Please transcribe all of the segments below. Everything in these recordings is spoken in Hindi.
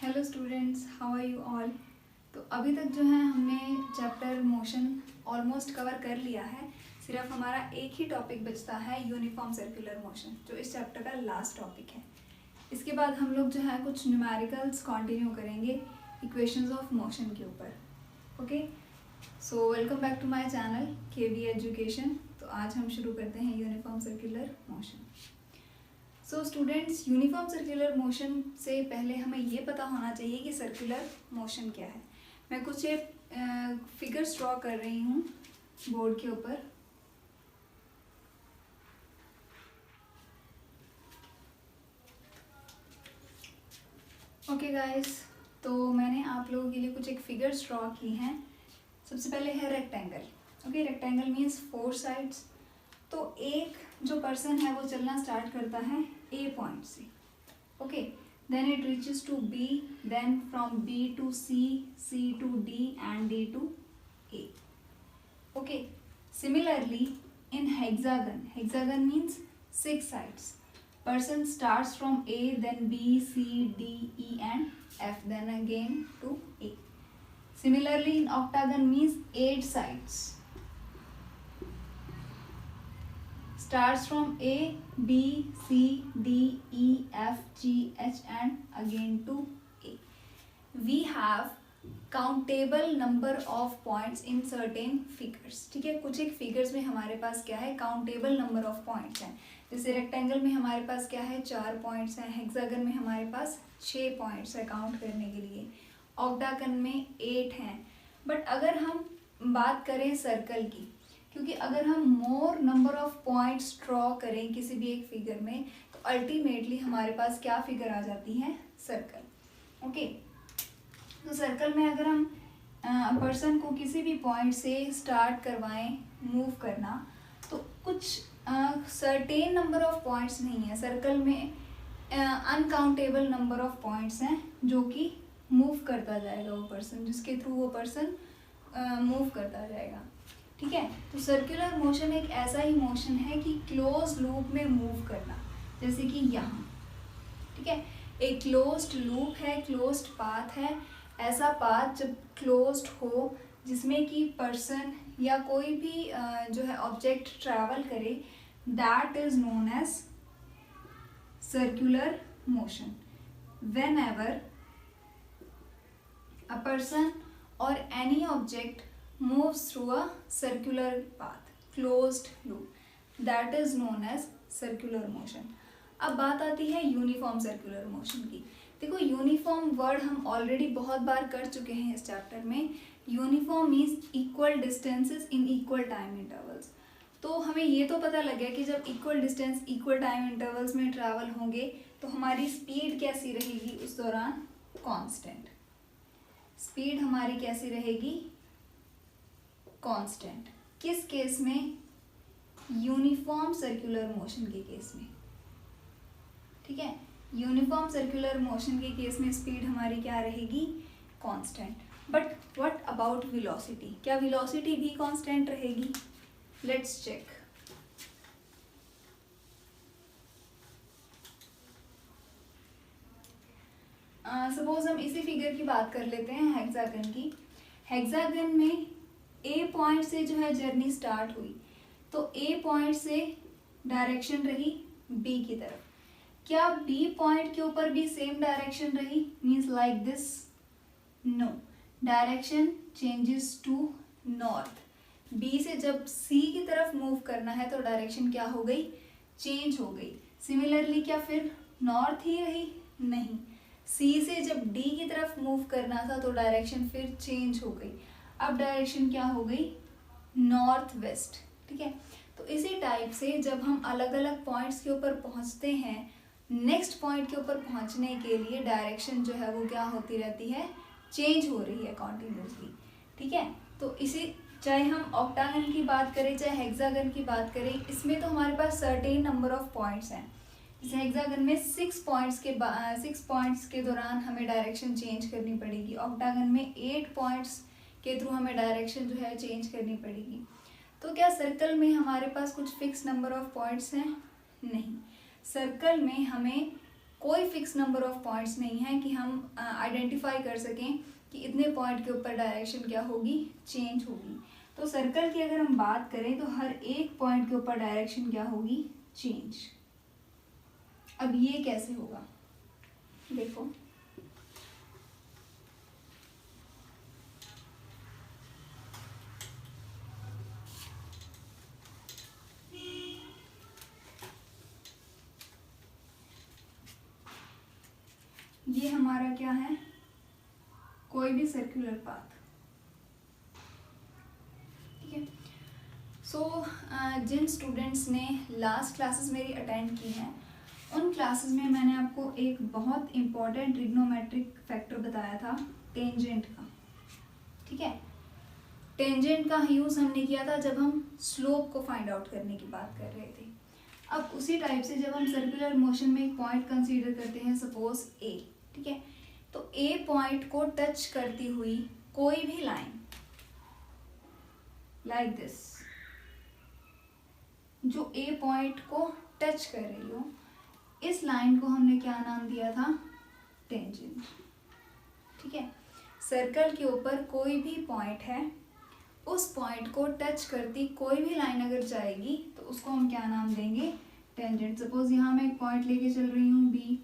Hello students, how are you all. तो अभी तक जो है हमने चैप्टर मोशन ऑलमोस्ट कवर कर लिया है। सिर्फ हमारा एक ही टॉपिक बचता है, यूनिफॉर्म सर्कुलर मोशन, जो इस चैप्टर का लास्ट टॉपिक है। इसके बाद हम लोग जो है कुछ न्यूमेरिकल्स कंटिन्यू करेंगे इक्वेशंस ऑफ मोशन के ऊपर। Okay, so welcome back to my channel KV education. तो आज हम शुरू करते हैं uniform circular motion. So students, uniform circular motion से पहले हमें ये पता होना चाहिए कि सर्कुलर मोशन क्या है। मैं कुछ फिगर्स ड्रॉ कर रही हूँ बोर्ड के ऊपर। ओके गाइस, तो मैंने आप लोगों के लिए कुछ फिगर्स ड्रॉ की हैं। सबसे पहले है rectangle. Okay, rectangle means 4 sides. तो एक जो पर्सन है वो चलना स्टार्ट करता है ए पॉइंट से। Okay, then it reaches to B, then from B to C, C to D and D to A. Okay, similarly in hexagon, hexagon means 6 sides. Person starts from A, then B, C, D, E and F, then again to A. Similarly in octagon means 8 sides. Starts from A, B, C, D, E, F, G, H and again to A. We have countable number of points in certain figures. ठीक है, कुछ एक फिगर्स में हमारे पास क्या है, काउंटेबल नंबर ऑफ पॉइंट्स हैं। जैसे रेक्टेंगल में हमारे पास क्या है, 4 पॉइंट्स हैं। हेक्सागन में हमारे पास 6 पॉइंट्स है काउंट करने के लिए। ऑक्टागन में 8 हैं। बट अगर हम बात करें सर्कल की, क्योंकि अगर हम मोर नंबर ऑफ पॉइंट्स ड्रॉ करें किसी भी एक फिगर में, तो अल्टीमेटली हमारे पास क्या फिगर आ जाती है, सर्कल। ओके, तो सर्कल में अगर हम पर्सन को किसी भी पॉइंट से स्टार्ट करवाएं मूव करना, तो कुछ सर्टेन नंबर ऑफ पॉइंट्स नहीं है सर्कल में। अनकाउंटेबल नंबर ऑफ पॉइंट्स हैं जो कि मूव करता जाएगा वो पर्सन, जिसके थ्रू वो पर्सन मूव करता जाएगा। ठीक है, तो सर्कुलर मोशन एक ऐसा ही मोशन है कि क्लोज लूप में मूव करना, जैसे कि यहाँ। ठीक है, एक क्लोज्ड लूप है, क्लोज्ड पाथ है। ऐसा पाथ जब क्लोज्ड हो, जिसमें कि पर्सन या कोई भी जो है ऑब्जेक्ट ट्रैवल करे, that is known as circular motion. Whenever a person or any object moves through a circular path, closed loop, that is known as circular motion. अब बात आती है यूनिफॉर्म सर्कुलर मोशन की। देखो, यूनिफॉर्म वर्ड हम ऑलरेडी बहुत बार कर चुके हैं इस चैप्टर में। Uniform means equal distances in equal time intervals. तो हमें ये तो पता लग गया कि जब equal distance equal time intervals में ट्रैवल होंगे तो हमारी स्पीड कैसी रहेगी उस दौरान, कांस्टेंट। स्पीड हमारी कैसी रहेगी, कांस्टेंट। किस केस में, यूनिफॉर्म सर्कुलर मोशन के केस में। ठीक है, यूनिफॉर्म सर्कुलर मोशन के केस में स्पीड हमारी क्या रहेगी, constant. But what about velocity, क्या वेलोसिटी भी कांस्टेंट रहेगी? Let's check. सपोज हम इसी फिगर की बात कर लेते हैं, हेक्सागन की। हेक्सागन में ए पॉइंट से जो है जर्नी स्टार्ट हुई, तो ए पॉइंट से डायरेक्शन रही बी की तरफ। क्या बी पॉइंट के ऊपर भी सेम डायरेक्शन रही, means like this? No, direction changes to north. B से जब सी की तरफ मूव करना है तो डायरेक्शन क्या हो गई, चेंज हो गई। सिमिलरली क्या फिर नॉर्थ ही रही? नहीं, सी से जब डी की तरफ मूव करना था तो डायरेक्शन फिर चेंज हो गई। अब डायरेक्शन क्या हो गई, नॉर्थ वेस्ट। ठीक है, तो इसी टाइप से जब हम अलग अलग पॉइंट्स के ऊपर पहुंचते हैं, नेक्स्ट पॉइंट के ऊपर पहुंचने के लिए डायरेक्शन जो है वो क्या होती रहती है, चेंज हो रही है कॉन्टिन्यूसली। ठीक है, तो इसी, चाहे हम ऑक्टागन की बात करें चाहे हेक्सागन की बात करें, इसमें तो हमारे पास सर्टेन नंबर ऑफ पॉइंट्स हैं। जैसे हेक्सागन में 6 पॉइंट्स के दौरान हमें डायरेक्शन चेंज करनी पड़ेगी। ऑक्टागन में 8 पॉइंट्स के थ्रू हमें डायरेक्शन जो है चेंज करनी पड़ेगी। तो क्या सर्कल में हमारे पास कुछ फिक्स नंबर ऑफ पॉइंट्स हैं? नहीं, सर्कल में हमें कोई फिक्स नंबर ऑफ पॉइंट्स नहीं है कि हम आइडेंटिफाई कर सकें कि इतने पॉइंट के ऊपर डायरेक्शन क्या होगी, चेंज होगी। तो सर्कल की अगर हम बात करें तो हर एक पॉइंट के ऊपर डायरेक्शन क्या होगी, चेंज। अब ये कैसे होगा, देखो ये हमारा क्या है, कोई भी सर्कुलर पाथ, ठीक है। सो जिन स्टूडेंट्स ने लास्ट क्लासेस मेरी अटेंड की हैं उन क्लासेस में मैंने आपको एक बहुत इम्पॉर्टेंट ट्रिग्नोमेट्रिक फैक्टर बताया था, टेंजेंट का, ठीक है। टेंजेंट का यूज़ हमने किया था जब हम स्लोप को फाइंड आउट करने की बात कर रहे थे। अब उसी टाइप से जब हम सर्कुलर मोशन में एक पॉइंट कंसीडर करते हैं, सपोज ए, ठीक है, तो ए पॉइंट को टच करती हुई कोई भी लाइन लाइक दिस, जो ए पॉइंट को टच कर रही हो, इस लाइन को हमने क्या नाम दिया था, टेंजेंट, ठीक है। सर्कल के ऊपर कोई भी पॉइंट है, उस पॉइंट को टच करती कोई भी लाइन अगर जाएगी तो उसको हम क्या नाम देंगे, टेंजेंट। सपोज यहाँ मैं एक पॉइंट लेके चल रही हूँ बी,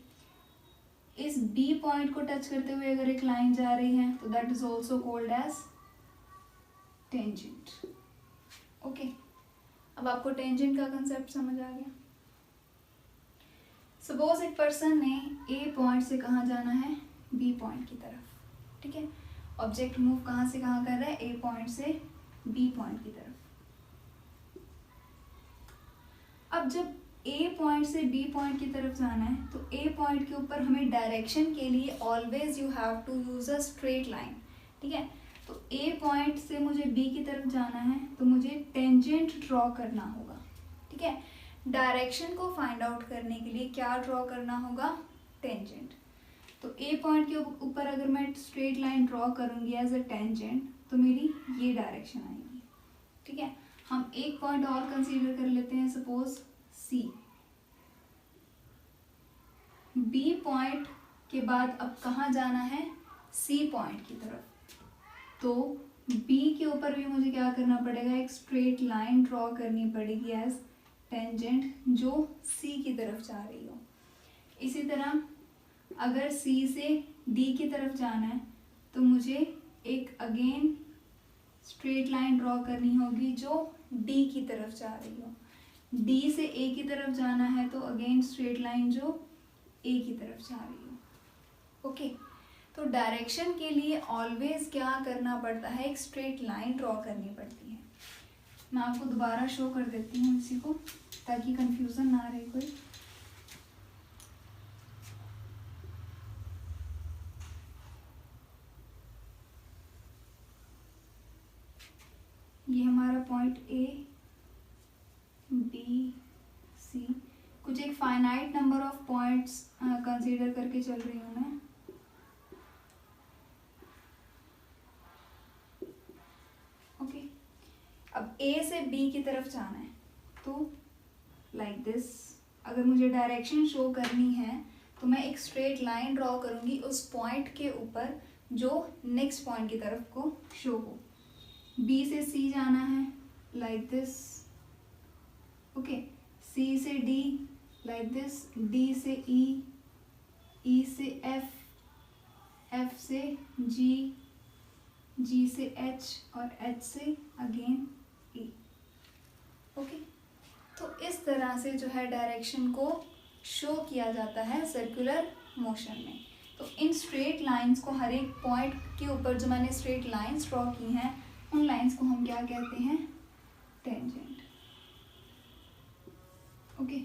इस बी पॉइंट को टच करते हुए अगर एक लाइन जा रही है तो that is also called as tangent. Okay, अब आपको टेंजेंट का कंसेप्ट समझ आ गया। सपोज एक पर्सन ने ए पॉइंट से कहाँ जाना है, बी पॉइंट की तरफ, ठीक है। ऑब्जेक्ट मूव कहाँ से कहाँ कर रहा है, ए पॉइंट से बी पॉइंट की तरफ। अब जब ए पॉइंट से बी पॉइंट की तरफ जाना है तो ए पॉइंट के ऊपर हमें डायरेक्शन के लिए always you have to use a straight line, ठीक है। तो ए पॉइंट से मुझे बी की तरफ जाना है तो मुझे टेंजेंट ड्रॉ करना होगा, ठीक है। डायरेक्शन को फाइंड आउट करने के लिए क्या ड्रॉ करना होगा, टेंजेंट। तो ए पॉइंट के ऊपर अगर मैं स्ट्रेट लाइन ड्रॉ करूंगी एज अ टेंजेंट तो मेरी ये डायरेक्शन आएगी, ठीक है। हम एक पॉइंट और कंसीडर कर लेते हैं, सपोज सी। बी पॉइंट के बाद अब कहाँ जाना है, सी पॉइंट की तरफ। तो बी के ऊपर भी मुझे क्या करना पड़ेगा, एक स्ट्रेट लाइन ड्रॉ करनी पड़ेगी एज टेंजेंट, जो सी की तरफ जा रही हो। इसी तरह अगर सी से डी की तरफ जाना है तो मुझे एक अगेन स्ट्रेट लाइन ड्रॉ करनी होगी जो डी की तरफ जा रही हो। डी से ए की तरफ जाना है तो अगेन स्ट्रेट लाइन जो ए की तरफ जा रही हो। ओके, तो डायरेक्शन के लिए ऑलवेज क्या करना पड़ता है, एक स्ट्रेट लाइन ड्रॉ करनी पड़ती है। मैं आपको दोबारा शो कर देती हूँ इसी को ताकि कंफ्यूजन ना रहे कोई। ये हमारा पॉइंट ए बी सी, कुछ एक finite number of points consider करके चल रही हूँ मैं। ओके, अब ए से बी की तरफ जाना है तो लाइक दिस, अगर मुझे डायरेक्शन शो करनी है तो मैं एक स्ट्रेट लाइन ड्रॉ करूंगी उस पॉइंट के ऊपर जो नेक्स्ट पॉइंट की तरफ को शो हो। बी से सी जाना है लाइक दिस, ओके, सी से डी लाइक दिस, डी से ई, ई से एफ, एफ से जी, जी से एच और एच से अगेन ई। ओके, तो इस तरह से जो है डायरेक्शन को शो किया जाता है सर्कुलर मोशन में। तो इन स्ट्रेट लाइंस को हर एक पॉइंट के ऊपर जो मैंने स्ट्रेट लाइंस ड्रॉ की हैं उन लाइंस को हम क्या कहते हैं, टेंजेंट। ओके,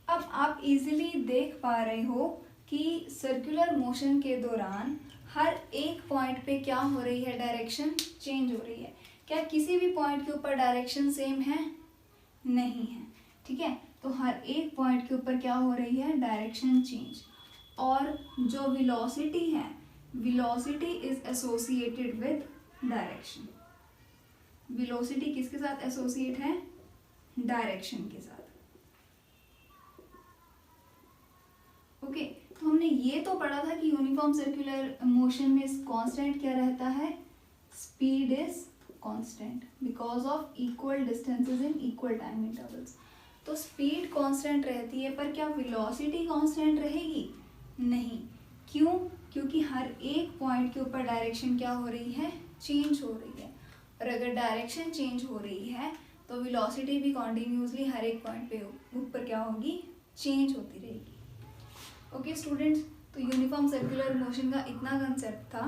अब आप इजीली देख पा रहे हो कि सर्कुलर मोशन के दौरान हर एक पॉइंट पे क्या हो रही है, डायरेक्शन चेंज हो रही है। क्या किसी भी पॉइंट के ऊपर डायरेक्शन सेम है, नहीं है, ठीक है। तो हर एक पॉइंट के ऊपर क्या हो रही है, डायरेक्शन चेंज। और जो वेलोसिटी है, velocity is associated with direction. Velocity किसके साथ एसोसिएट है, डायरेक्शन के साथ। ये तो पढ़ा था कि यूनिफॉर्म सर्कुलर मोशन में कांस्टेंट क्या रहता है, speed is constant because of equal distances in equal time intervals. तो स्पीड कांस्टेंट रहती है, पर क्या वेलोसिटी कांस्टेंट रहेगी? नहीं। क्यों? क्योंकि हर एक पॉइंट के ऊपर डायरेक्शन क्या हो रही है, चेंज हो रही है। और अगर डायरेक्शन चेंज हो रही है तो वेलोसिटी भी कॉन्टिन्यूसली हर एक पॉइंट पे ऊपर क्या होगी, चेंज होती रहेगी। ओके स्टूडेंट्स, तो यूनिफॉर्म सर्कुलर मोशन का इतना कंसेप्ट था।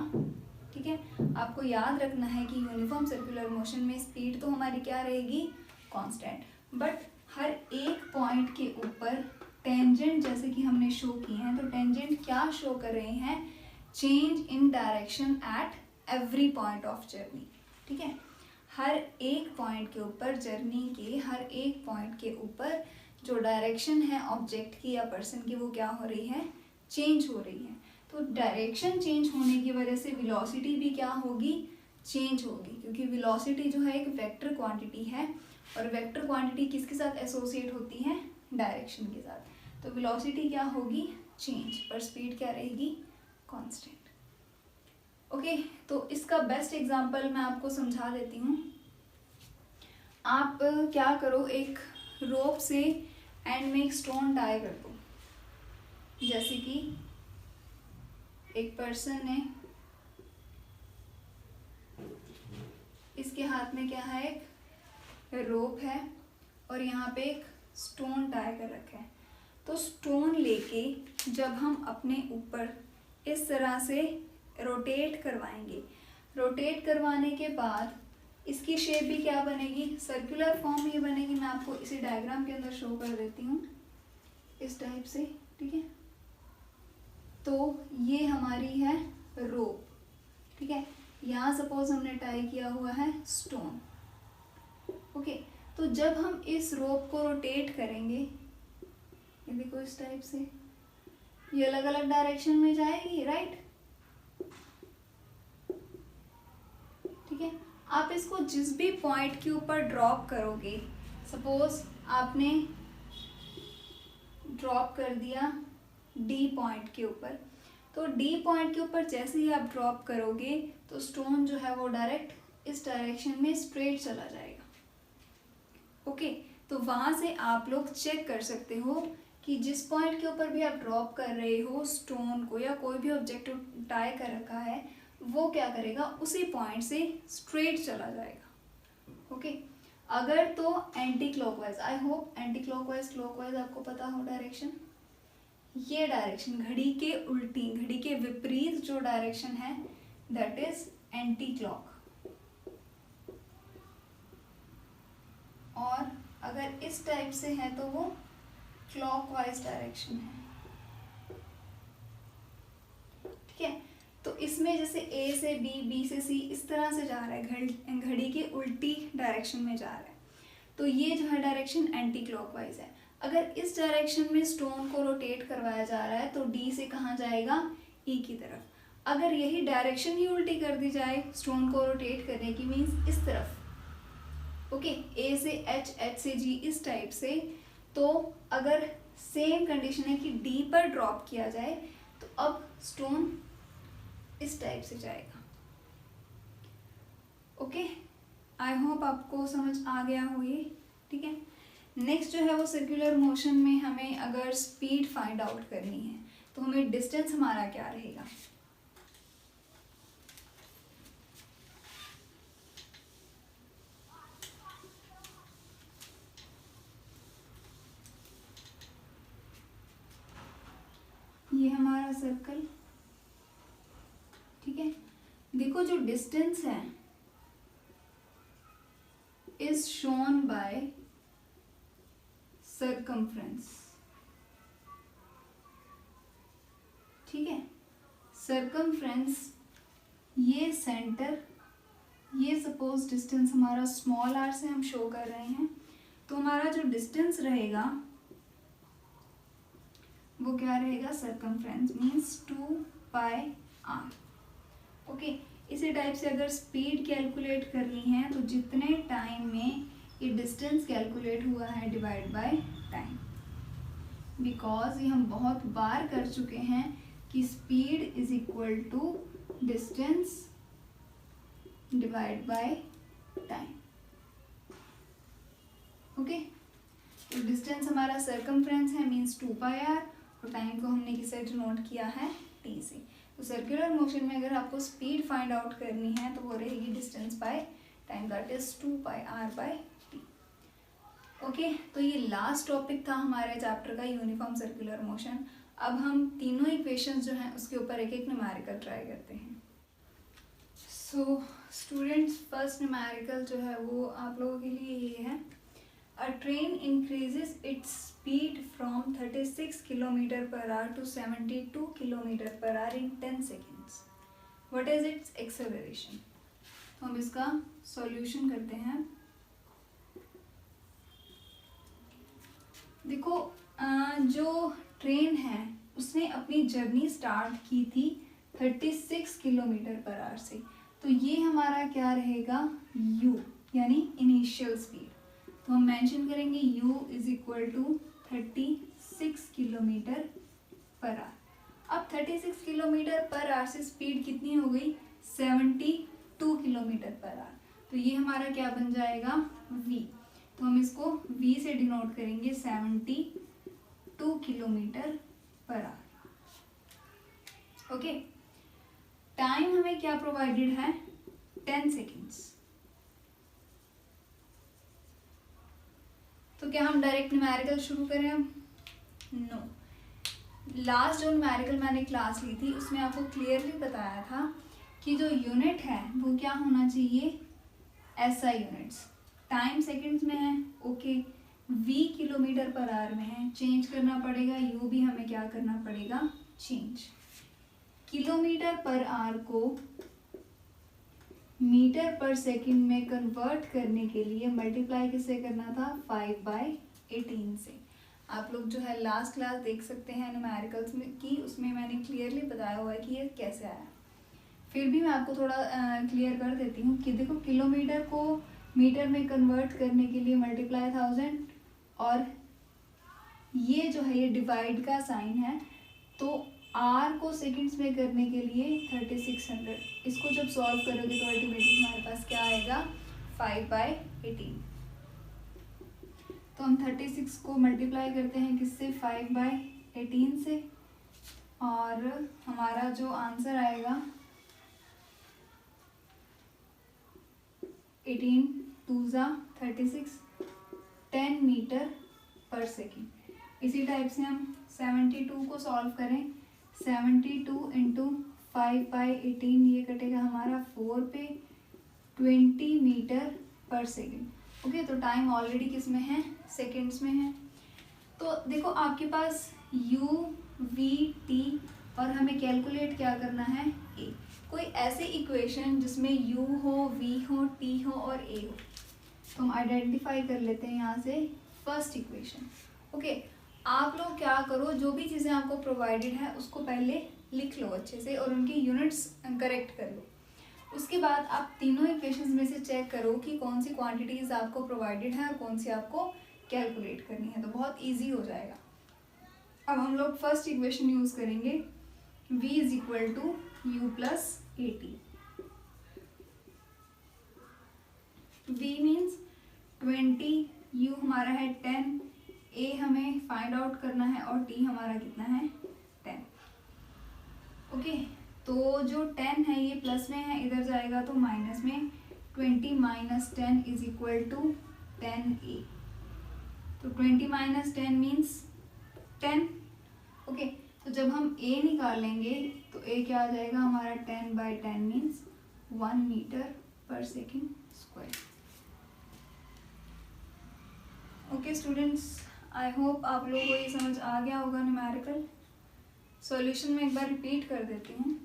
ठीक है, आपको याद रखना है कि यूनिफॉर्म सर्कुलर मोशन में स्पीड तो हमारी क्या रहेगी, कांस्टेंट, बट हर एक पॉइंट के ऊपर टेंजेंट जैसे कि हमने शो किए हैं, तो टेंजेंट क्या शो कर रहे हैं, change in direction at every point of journey. ठीक है, हर एक पॉइंट के ऊपर, जर्नी के हर एक पॉइंट के ऊपर जो डायरेक्शन है ऑब्जेक्ट की या पर्सन की, वो क्या हो रही है, चेंज हो रही है। तो डायरेक्शन चेंज होने की वजह से वेलोसिटी भी क्या होगी, चेंज होगी, क्योंकि वेलोसिटी जो है एक वेक्टर क्वांटिटी है और वेक्टर क्वांटिटी किसके साथ एसोसिएट होती है, डायरेक्शन के साथ। तो वेलोसिटी क्या होगी, चेंज, पर स्पीड क्या रहेगी, कांस्टेंट। ओके, तो इसका बेस्ट एग्जांपल मैं आपको समझा देती हूँ। आप क्या करो, एक रोप से एंड में एक स्टोन टाई कर दो। जैसे कि एक पर्सन है, इसके हाथ में क्या है, एक रोप है और यहाँ पे एक स्टोन टाई कर रखा है। तो स्टोन लेके जब हम अपने ऊपर इस तरह से रोटेट करवाएंगे, रोटेट करवाने के बाद इसकी शेप भी क्या बनेगी, सर्कुलर फॉर्म ही बनेगी। मैं आपको इसी डायग्राम के अंदर शो कर देती हूँ इस टाइप से। ठीक है, तो ये हमारी है रोप। ठीक है, यहाँ सपोज हमने टाई किया हुआ है स्टोन। ओके, तो जब हम इस रोप को रोटेट करेंगे, ये देखो इस टाइप से, ये अलग अलग डायरेक्शन में जाएगी, राइट। ठीक है, आप इसको जिस भी पॉइंट के ऊपर ड्रॉप करोगे, सपोज आपने ड्रॉप कर दिया डी पॉइंट के ऊपर, तो डी पॉइंट के ऊपर जैसे ही आप ड्रॉप करोगे तो स्टोन जो है वो डायरेक्ट इस डायरेक्शन में स्ट्रेट चला जाएगा। ओके, तो वहाँ से आप लोग चेक कर सकते हो कि जिस पॉइंट के ऊपर भी आप ड्रॉप कर रहे हो स्टोन को या कोई भी ऑब्जेक्ट टाई कर रखा है, वो क्या करेगा, उसी पॉइंट से स्ट्रेट चला जाएगा। ओके, अगर तो anti clockwise, I hope anti clockwise clockwise आपको पता हो डायरेक्शन, ये डायरेक्शन घड़ी के उल्टी, घड़ी के विपरीत जो डायरेक्शन है दैट इज एंटी क्लॉक। और अगर इस टाइप से है तो वो क्लॉकवाइज डायरेक्शन है। ठीक है, तो इसमें जैसे ए से बी, बी से सी, इस तरह से जा रहा है, घड़ी के उल्टी डायरेक्शन में जा रहा है, तो ये जो है डायरेक्शन एंटी क्लॉकवाइज है। अगर इस डायरेक्शन में स्टोन को रोटेट करवाया जा रहा है तो डी से कहाँ जाएगा, ई की तरफ। अगर यही डायरेक्शन ही उल्टी कर दी जाए स्टोन को रोटेट करने की, मीन्स इस तरफ, ओके, ए से एच, एच से जी, इस टाइप से, तो अगर सेम कंडीशन है कि डी पर ड्रॉप किया जाए तो अब स्टोन इस टाइप से जाएगा। ओके, आई होप आपको समझ आ गया हो ये। ठीक है, नेक्स्ट जो है वो सर्कुलर मोशन में हमें अगर स्पीड फाइंड आउट करनी है तो हमें डिस्टेंस हमारा क्या रहेगा। ये हमारा सर्कल। ठीक है, देखो जो डिस्टेंस है इज शोन बाय सर्कमफ्रेंस। ठीक है, सर्कमफ्रेंस, ये सेंटर, ये सपोज डिस्टेंस हमारा स्मॉल आर से हम शो कर रहे हैं, तो हमारा जो डिस्टेंस रहेगा वो क्या रहेगा, सर्कमफ्रेंस मीन्स 2πr। ओके, इसी टाइप से अगर स्पीड कैलकुलेट करनी है तो जितने टाइम में ये डिस्टेंस कैलकुलेट हुआ है डिवाइड बाय टाइम, बिकॉज ये हम बहुत बार कर चुके हैं कि speed is equal to distance divide by time. Okay, तो डिस्टेंस हमारा सर्कमफ्रेंस है मीन्स 2πr, और टाइम को हमने किससे डिनोट किया है, t से। तो सर्कुलर मोशन में अगर आपको स्पीड फाइंड आउट करनी है तो वो रहेगी distance by time, that is 2πr/t। Okay, तो ये लास्ट टॉपिक था हमारे चैप्टर का, यूनिफॉर्म सर्कुलर मोशन। अब हम तीनों इक्वेशंस जो हैं उसके ऊपर एक एक न्यूमेरिकल ट्राई करते हैं। सो स्टूडेंट्स, फर्स्ट न्यूमेरिकल जो है वो आप लोगों के लिए ये है। A train increases its speed from 36 km/h to 72 km/h in 10 seconds. What is its acceleration? तो हम इसका सॉल्यूशन करते हैं। देखो, जो ट्रेन है उसने अपनी जर्नी स्टार्ट की थी 36 km/h से, तो ये हमारा क्या रहेगा, u यानी इनिशियल स्पीड। तो हम मेंशन करेंगे u is equal to 36 km/h। अब 36 km/h से स्पीड कितनी हो गई, 72 km/h। तो ये हमारा क्या बन जाएगा, v। तो हम इसको v से डिनोट करेंगे 72 km/h। ओके, टाइम हमें क्या प्रोवाइडेड है, 10 सेकेंड्स। तो क्या हम डायरेक्ट न्यूमेरिकल शुरू करें अब, नो। लास्ट जो न्यूमेरिकल मैंने क्लास ली थी उसमें आपको क्लियरली बताया था कि जो यूनिट है वो क्या होना चाहिए, SI यूनिट्स। टाइम सेकंड्स में है, ओके, v km/h में है, चेंज करना पड़ेगा, u भी हमें क्या करना पड़ेगा, चेंज। km/h को मीटर/सेकंड में कन्वर्ट करने के लिए मल्टीप्लाई किससे करना था, 5/18 से। आप लोग जो है लास्ट क्लास देख सकते हैं न्यूमेरिकल्स में की, उसमें मैंने क्लियरली बताया हुआ है कि ये कैसे आया। फिर भी मैं आपको थोड़ा क्लियर कर देती हूँ कि देखो, किलोमीटर को मीटर में कन्वर्ट करने के लिए मल्टीप्लाई 1000, और ये जो है ये डिवाइड का साइन है, तो r को सेकंड्स में करने के लिए 3600। इसको जब सॉल्व करोगे तो अल्टीमेटली हमारे पास क्या आएगा, 5/18। तो हम 36 को मल्टीप्लाई करते हैं किससे, 5/18 से, और हमारा जो आंसर आएगा 18 2 36, 10 मीटर/सेकंड। इसी टाइप से हम 72 को सॉल्व करें, 72 इंटू 5/18, ये कटेगा हमारा 4 पे, 20 मीटर/सेकंड। ओके, तो टाइम ऑलरेडी किस में है, सेकंड्स में है। तो देखो आपके पास u v t और हमें कैलकुलेट क्या करना है, a। कोई ऐसे इक्वेशन जिसमें u हो, v हो, t हो और a हो, तो हम आइडेंटिफाई कर लेते हैं यहाँ से फर्स्ट इक्वेशन। ओके, आप लोग क्या करो, जो भी चीज़ें आपको प्रोवाइडेड है उसको पहले लिख लो अच्छे से और उनकी यूनिट्स करेक्ट कर लो। उसके बाद आप तीनों इक्वेशंस में से चेक करो कि कौन सी क्वांटिटीज़ आपको प्रोवाइडेड है और कौन सी आपको कैलकुलेट करनी है, तो बहुत इजी हो जाएगा। अब हम लोग फर्स्ट इक्वेशन यूज़ करेंगे, v is equal to u plus A T. v means 20, u हमारा है 10, a हमें फाइंड आउट करना है और t हमारा कितना है, 10। ओके, तो जो 10 है ये प्लस में है, इधर जाएगा तो माइनस में, 20 minus 10 is equal to 10a। तो 20 माइनस 10 मीन्स 10। ओके, तो जब हम a निकालेंगे तो a क्या आ जाएगा हमारा, 10/10 means 1 metre per second square. Okay students, I hope आप लोगों को ये समझ आ गया होगा न्यूमेरिकल। सॉल्यूशन में एक बार रिपीट कर देती हूँ।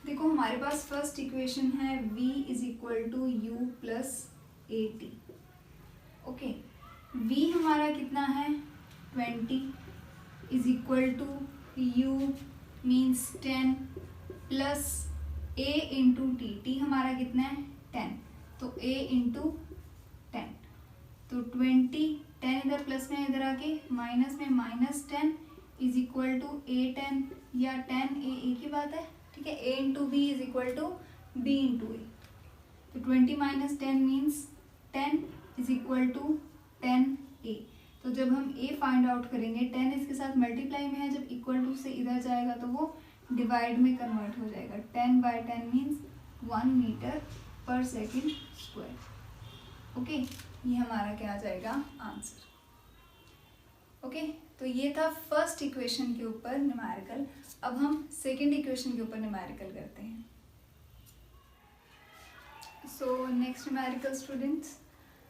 देखो हमारे पास फर्स्ट इक्वेशन है v is equal to u plus A t. Okay, v हमारा कितना है, 20 is equal to u means 10 plus a into t, t हमारा कितना है, 10, तो a इंटू तो 20, 10 इधर प्लस में, इधर आके माइनस में, -10 इज इक्वल टू A10 या 10 A, एक ही बात है, ठीक है। A into B is equal to B into A. तो 20 minus 10 means 10 is equal to 10A। तो जब हम A फाइंड आउट करेंगे, 10 इसके साथ मल्टीप्लाई में है, जब इक्वल टू से इधर जाएगा तो वो डिवाइड में कन्वर्ट हो जाएगा। 10/10 means 1 metre per second square. Okay, ये हमारा क्या आ जाएगा आंसर। ओके, तो ये था फर्स्ट इक्वेशन के ऊपर न्यूमेरिकल। अब हम सेकेंड इक्वेशन के ऊपर न्यूमेरिकल करते हैं। So next numerical students,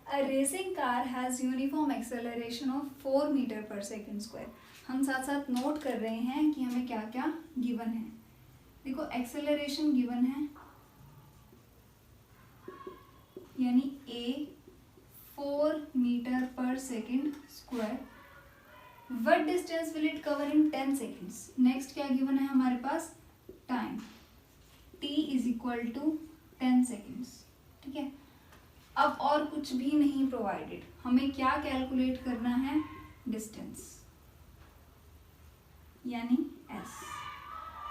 A racing car has uniform acceleration of 4 metre per second square. हम साथ साथ नोट कर रहे हैं कि हमें क्या क्या गिवन है। देखो एक्सेलरेशन गिवन है, यानी a 4 metre per second square. What distance will it cover in 10 seconds? Next क्या गिवन है हमारे पास, time t is equal to 10 seconds, ठीक है। अब और कुछ भी नहीं प्रोवाइडेड, हमें क्या कैलकुलेट करना है, डिस्टेंस यानी s।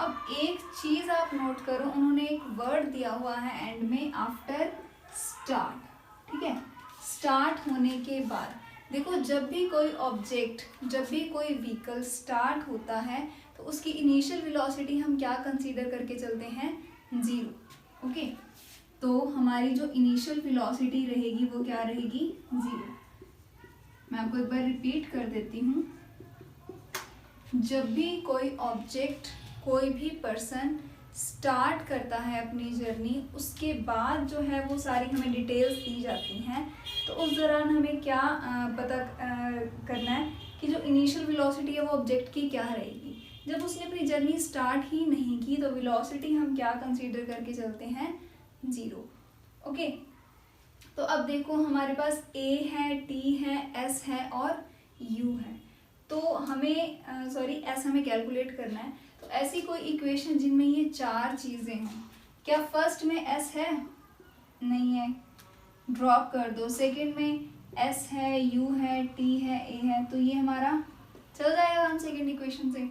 अब एक चीज आप नोट करो, उन्होंने एक वर्ड दिया हुआ है एंड में, आफ्टर स्टार्ट, ठीक है। स्टार्ट होने के बाद देखो, जब भी कोई ऑब्जेक्ट, जब भी कोई व्हीकल स्टार्ट होता है तो उसकी इनिशियल वेलोसिटी हम क्या कंसीडर करके चलते हैं, 0। ओके, तो हमारी जो इनिशियल वेलोसिटी रहेगी वो क्या रहेगी, 0। मैं आपको एक बार रिपीट कर देती हूँ। जब भी कोई ऑब्जेक्ट, कोई भी पर्सन स्टार्ट करता है अपनी जर्नी, उसके बाद जो है वो सारी हमें डिटेल्स दी जाती हैं। तो उस दौरान हमें क्या पता करना है कि जो इनिशियल वेलोसिटी है वो ऑब्जेक्ट की क्या रहेगी। जब उसने अपनी जर्नी स्टार्ट ही नहीं की तो वेलोसिटी हम क्या कंसीडर करके चलते हैं, 0। ओके, तो अब देखो हमारे पास A है, T है, S है और U है। तो हमें S हमें कैलकुलेट करना है। तो ऐसी कोई इक्वेशन जिनमें ये चार चीज़ें हों, क्या फर्स्ट में S है, नहीं है, ड्रॉप कर दो। सेकंड में S है, U है, T है, A है, तो ये हमारा चल जाएगा हम सेकंड इक्वेशन से।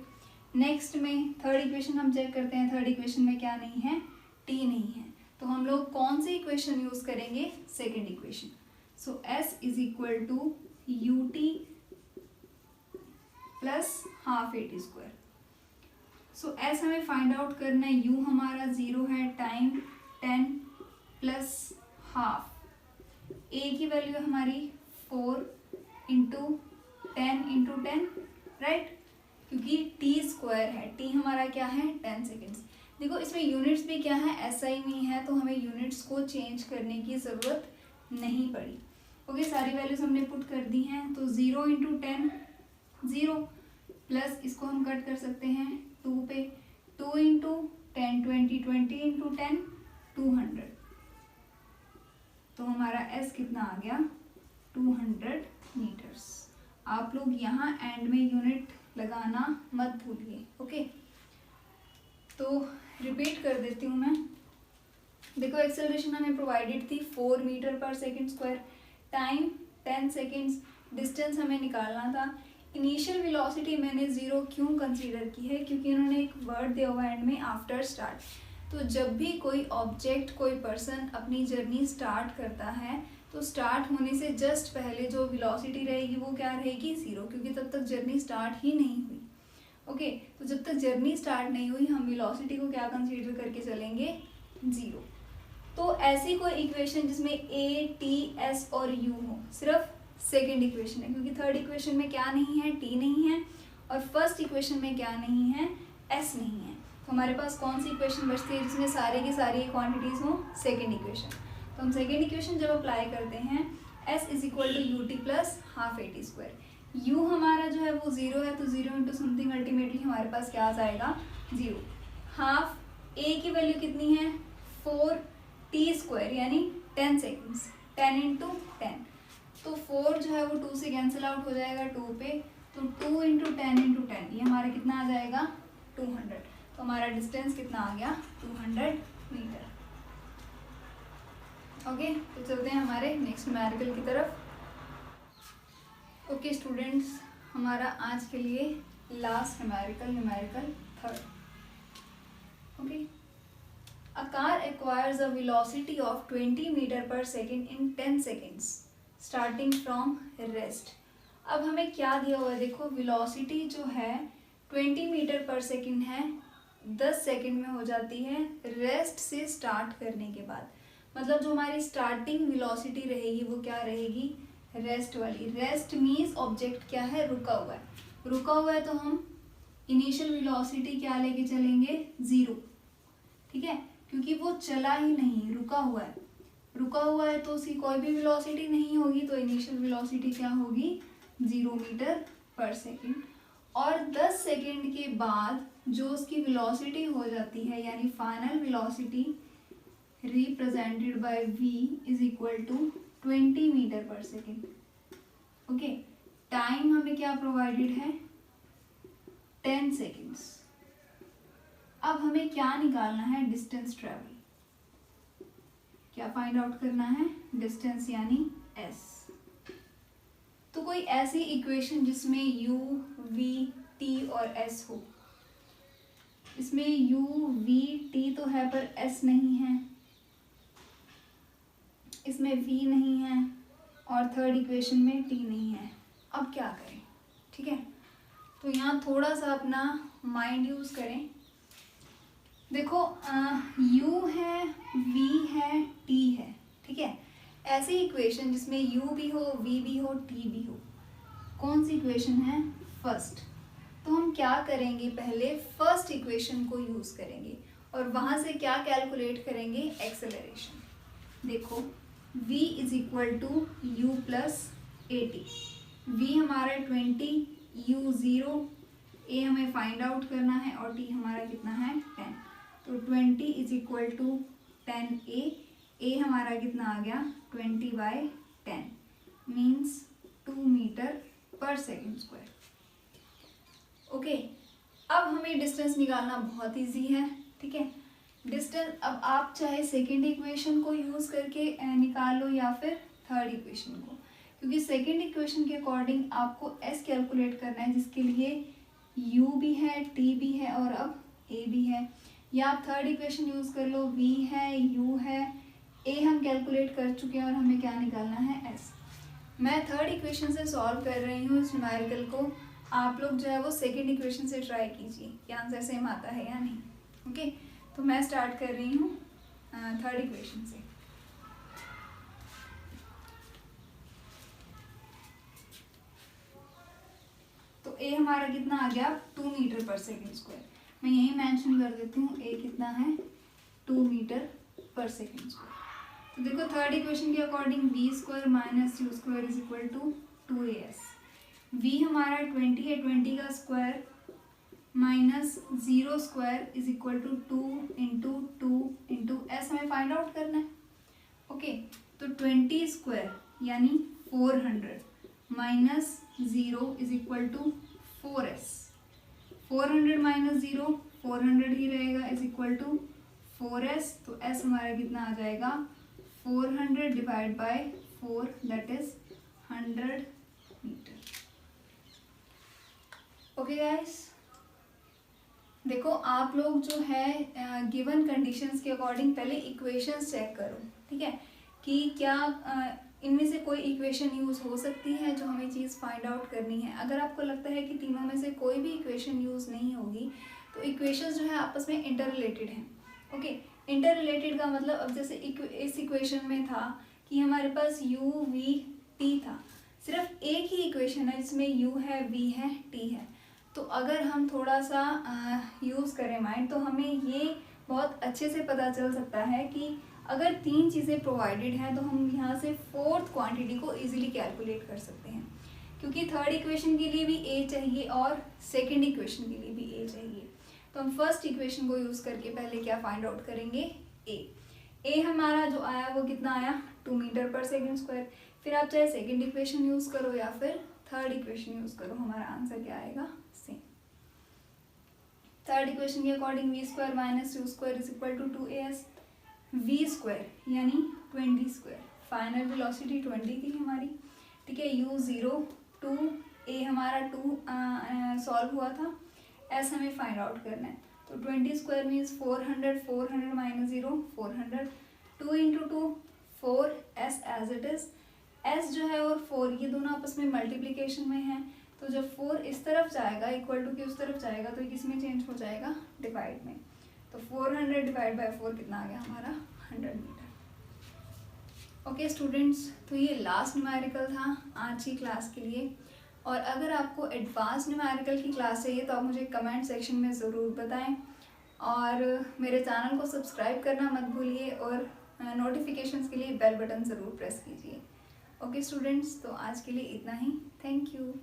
नेक्स्ट में थर्ड इक्वेशन हम चेक करते हैं, थर्ड इक्वेशन में क्या नहीं है, T नहीं है। तो हम लोग कौन सी इक्वेशन यूज करेंगे, second equation. So S is equal to ut plus half AT square. So S हमें फाइंड आउट करना है, U हमारा 0 है, टाइम 10 प्लस हाफ, A की वैल्यू हमारी 4 इंटू 10 राइट, क्योंकि T स्क्वायर है, T हमारा क्या है, 10 सेकेंड्स। देखो इसमें यूनिट्स भी क्या है, SI में है, तो हमें यूनिट्स को चेंज करने की ज़रूरत नहीं पड़ी। ओके, सारी वैल्यूज हमने पुट कर दी हैं। तो 0 इंटू 10 0 प्लस इसको हम कट कर सकते हैं 2 पे, 2 इंटू 10 20, 20 इंटू 10 200। तो हमारा S कितना आ गया, 200 मीटर्स। आप लोग यहाँ एंड में यूनिट लगाना मत भूलिए। ओके, तो रिपीट कर देती हूँ मैं। देखो एक्सेलरेशन हमें प्रोवाइडेड थी 4 metre per second square, time 10 seconds, distance हमें निकालना था। इनिशियल वेलोसिटी मैंने 0 क्यों कंसीडर की है, क्योंकि उन्होंने एक वर्ड दिया हुआ एंड में, आफ्टर स्टार्ट। तो जब भी कोई ऑब्जेक्ट, कोई पर्सन अपनी जर्नी स्टार्ट करता है तो स्टार्ट होने से जस्ट पहले जो वेलोसिटी रहेगी वो क्या रहेगी, 0, क्योंकि तब तक जर्नी स्टार्ट ही नहीं हुई। ओके, तो जब तक जर्नी स्टार्ट नहीं हुई हम वेलोसिटी को क्या कंसीडर करके चलेंगे, 0। तो ऐसी कोई इक्वेशन जिसमें A, T, S और U हो, सिर्फ सेकेंड इक्वेशन है, क्योंकि थर्ड इक्वेशन में क्या नहीं है, T नहीं है, और फर्स्ट इक्वेशन में क्या नहीं है, S नहीं है। तो हमारे पास कौन सी इक्वेशन बचती है जिसमें सारे की सारी क्वांटिटीज हो, सेकेंड इक्वेशन। तो हम सेकेंड इक्वेशन जब अप्लाई करते हैं, S is equal to ut plus half AT square. U हमारा जो है वो 0 है, तो 0 इंटू समथिंग अल्टीमेटली हमारे पास क्या आ जाएगा, 0। हाफ A की वैल्यू कितनी है, 4 T स्क्वायर यानी 10 सेकेंड्स, 10 इंटू 10, तो 4 जो है वो 2 से कैंसिल आउट हो जाएगा 2 पे, तो 2 इंटू 10 ये हमारा कितना आ जाएगा, 200। तो हमारा डिस्टेंस कितना आ गया, 200 मीटर। ओके, तो चलते हैं हमारे नेक्स्ट न्यूमेरिकल की तरफ। ओके स्टूडेंट्स, हमारा आज के लिए last numerical third. Okay, a car acquires a velocity of 20 meter per second in 10 seconds starting from rest. अब हमें क्या दिया हुआ है, देखो वेलोसिटी जो है 20 मीटर पर सेकेंड है, 10 सेकेंड में हो जाती है रेस्ट से स्टार्ट करने के बाद. मतलब जो हमारी स्टार्टिंग वेलोसिटी रहेगी वो क्या रहेगी, रेस्ट वाली. रेस्ट मीन्स ऑब्जेक्ट क्या है, रुका हुआ है. रुका हुआ है तो हम इनिशियल वेलोसिटी क्या लेके चलेंगे, 0. ठीक है, क्योंकि वो चला ही नहीं, रुका हुआ है. रुका हुआ है तो उसकी कोई भी वेलोसिटी नहीं होगी, तो इनिशियल वेलोसिटी क्या होगी, 0 मीटर पर सेकेंड. और 10 सेकेंड के बाद जो उसकी वेलोसिटी हो जाती है, यानी final velocity represented by v is equal to 20 metre per second. Okay, time हमें क्या प्रोवाइडेड है, 10 सेकेंड्स. अब हमें क्या निकालना है, डिस्टेंस ट्रेवल. क्या फाइंड आउट करना है, डिस्टेंस यानी s. तो कोई ऐसी इक्वेशन जिसमें u, v, t और s हो. इसमें u, v, t तो है पर s नहीं है, इसमें v नहीं है और थर्ड इक्वेशन में t नहीं है. अब क्या करें, ठीक है. तो यहाँ थोड़ा सा अपना माइंड यूज करें. देखो u है, v है, t है, ठीक है. ऐसी इक्वेशन जिसमें u भी हो, v भी हो, t भी हो, कौन सी इक्वेशन है, फर्स्ट. तो हम क्या करेंगे, पहले फर्स्ट इक्वेशन को यूज करेंगे और वहां से क्या कैलकुलेट करेंगे, एक्सेलरेशन. देखो v is equal to u plus A T. v हमारा 20, u 0, a हमें फाइंड आउट करना है और t हमारा कितना है, 10. तो 20 is equal to 10a. a हमारा कितना आ गया, 20/10 means 2 metre per second square. Okay, अब हमें डिस्टेंस निकालना बहुत इजी है, ठीक है. डिस्टेंस अब आप चाहे सेकेंड इक्वेशन को यूज करके निकाल लो या फिर थर्ड इक्वेशन को, क्योंकि सेकेंड इक्वेशन के अकॉर्डिंग आपको s कैलकुलेट करना है, जिसके लिए u भी है, t भी है और अब a भी है. या आप थर्ड इक्वेशन यूज कर लो, v है, u है, a हम कैलकुलेट कर चुके हैं और हमें क्या निकालना है, s. मैं थर्ड इक्वेशन से सॉल्व कर रही हूँ इस न्यूमेरिकल को. आप लोग जो है वो सेकेंड इक्वेशन से ट्राई कीजिए कि आंसर सेम आता है या नहीं. ओके, तो मैं स्टार्ट कर रही हूँ थर्ड इक्वेशन से. तो a हमारा कितना आ गया, 2 मीटर पर सेकेंड स्क्वायर. मैं यही मेंशन कर देती हूँ, a कितना है, 2 मीटर पर सेकेंड स्क्वायर. तो देखो थर्ड इक्वेशन के according v square minus u square is equal to 2as. v हमारा 20 है, 20 का square minus 0 square is equal to 2 into s हमें फाइंड आउट करना है. ओके, तो 20 स्क्वायर यानी 400 minus 0 is equal to 4s. 400 minus 0 400 ही रहेगा इज इक्वल टू 4s. तो s हमारा कितना आ जाएगा, 400 divide by 4 that is 100 metre. Okay guys, देखो आप लोग जो है गिवन कंडीशंस के अकॉर्डिंग पहले इक्वेशंस चेक करो, ठीक है, कि क्या इनमें से कोई इक्वेशन यूज़ हो सकती है जो हमें चीज़ फाइंड आउट करनी है. अगर आपको लगता है कि तीनों में से कोई भी इक्वेशन यूज़ नहीं होगी तो इक्वेशंस जो है आपस में इंटर रिलेटेड हैं. ओके, इंटर रिलेटेड का मतलब अब जैसे इस इक्वेशन में था कि हमारे पास u, v, t था. सिर्फ एक ही इक्वेशन है जिसमें u है, v है, t है. तो अगर हम थोड़ा सा यूज़ करें माइंड तो हमें ये बहुत अच्छे से पता चल सकता है कि अगर 3 चीज़ें प्रोवाइडेड हैं तो हम यहाँ से फोर्थ क्वांटिटी को इजीली कैलकुलेट कर सकते हैं, क्योंकि थर्ड इक्वेशन के लिए भी a चाहिए और सेकंड इक्वेशन के लिए भी a चाहिए. तो हम फर्स्ट इक्वेशन को यूज़ करके पहले क्या फाइंड आउट करेंगे, a हमारा जो आया वो कितना आया, 2 मीटर पर सेकेंड स्क्वायर. फिर आप चाहे सेकेंड इक्वेशन यूज़ करो या फिर थर्ड इक्वेशन यूज़ करो, हमारा आंसर क्या आएगा, सेम. थर्ड इक्वेशन के according v square minus u square is equal to 2as. v square यानी 20 स्क्वायर, फाइनल वेलोसिटी 20 थी हमारी, ठीक है. u 0, 2a हमारा 2 सॉल्व हुआ था, s हमें फाइंड आउट करना है। तो 20 square means 400, 400 minus 0 400, 2 into 2 4, s as it is. s जो है और 4 ये दोनों आपस में मल्टीप्लिकेशन में हैं, तो जब 4 इस तरफ जाएगा इक्वल टू के उस तरफ जाएगा तो किस में चेंज हो जाएगा, डिवाइड में। तो 400 डिवाइड बाय 4 कितना आ गया हमारा, 100 मीटर। ओके स्टूडेंट्स, तो ये लास्ट न्यूमेरिकल था आज की क्लास के लिए। और अगर आपको एडवांस न्यूमेरिकल की क्लास चाहिए तो आप मुझे कमेंट सेक्शन में ज़रूर बताएं, और मेरे चैनल को सब्सक्राइब करना मत भूलिए, और नोटिफिकेशंस के लिए बेल बटन ज़रूर प्रेस कीजिए। ओके स्टूडेंट्स, तो आज के लिए इतना ही। Thank you.